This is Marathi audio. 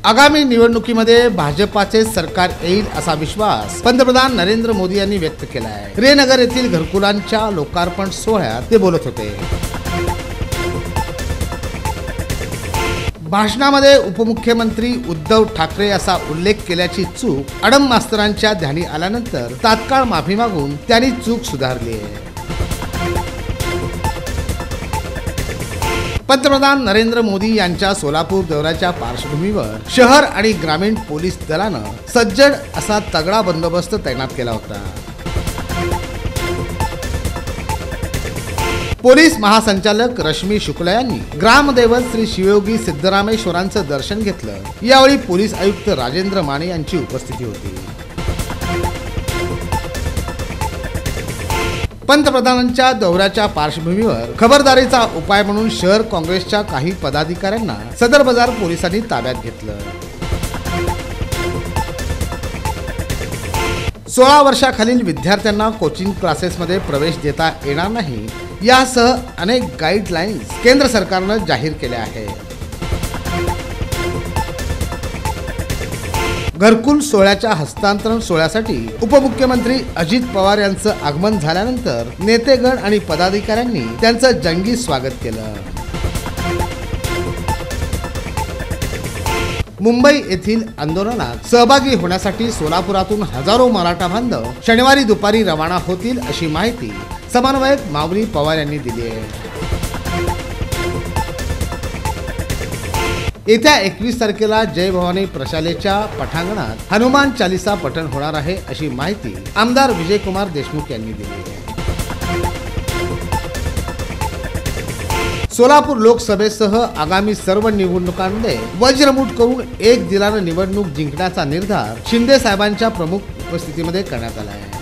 आगामी निवडणुकीमध्ये भाजपाचे सरकार येईल असा विश्वास पंतप्रधान नरेंद्र मोदी यांनी व्यक्त केला आहे। रेनगर येथील घरकुलांच्या लोकार्पण सोहळ्यात ते बोलत होते। भाषणामध्ये उपमुख्यमंत्री उद्धव ठाकरे असा उल्लेख केल्याची चूक अडम मास्तरांच्या ध्यानी आल्यानंतर तात्काळ माफी मागून त्यांनी चूक सुधारली आहे। पंतप्रधान नरेंद्र मोदी यांच्या सोलापूर दौऱ्याच्या पार्श्वभूमीवर शहर आणि ग्रामीण पोलीस दलानं सज्जड असा तगडा बंदोबस्त तैनात केला होता। पोलीस महासंचालक रश्मी शुक्ला यांनी ग्रामदैवत श्री शिवयोगी सिद्धरामेश्वरांचं दर्शन घेतलं। यावेळी पोलीस आयुक्त राजेंद्र माने यांची उपस्थिती होती। पंतप्रधानांच्या दौऱ्याच्या पार्श्वभूमीवर खबरदारीचा उपाय म्हणून शहर काँग्रेसच्या काही पदाधिकाऱ्यांना सदर बाजार पोलिसांनी ताब्यात घेतलं। 16 वर्षाखालील विद्यार्थ्यांना कोचिंग क्लासेसमध्ये प्रवेश देता येणार नाही यासह अनेक गाईडलाईन्स केंद्र सरकारनं जाहीर केल्या आहेत। घरकुल सोहळ्याच्या हस्तांतरण सोहळ्यासाठी उपमुख्यमंत्री अजित पवार यांचं आगमन झाल्यानंतर नेतेगण आणि पदाधिकाऱ्यांनी त्यांचं जंगी स्वागत केलं। मुंबई येथील आंदोलनात सहभागी होण्यासाठी सोलापुरातून हजारो मराठा बांधव शनिवारी दुपारी रवाना होतील अशी माहिती समन्वयक माऊली पवार यांनी दिली आहे। येत्या 21 तारखेला जय भवानी प्रशालेच्या पटांगणात हनुमान चालीसा पठण होणार आहे अशी माहिती आमदार विजयकुमार देशमुख यांनी दिली आहे। सोलापूर लोकसभेसह आगामी सर्व निवडणुकांमध्ये वज्रमुठ करून एक दिलानं निवडणूक जिंकण्याचा निर्धार शिंदे साहेबांच्या प्रमुख उपस्थितीमध्ये करण्यात आला आहे।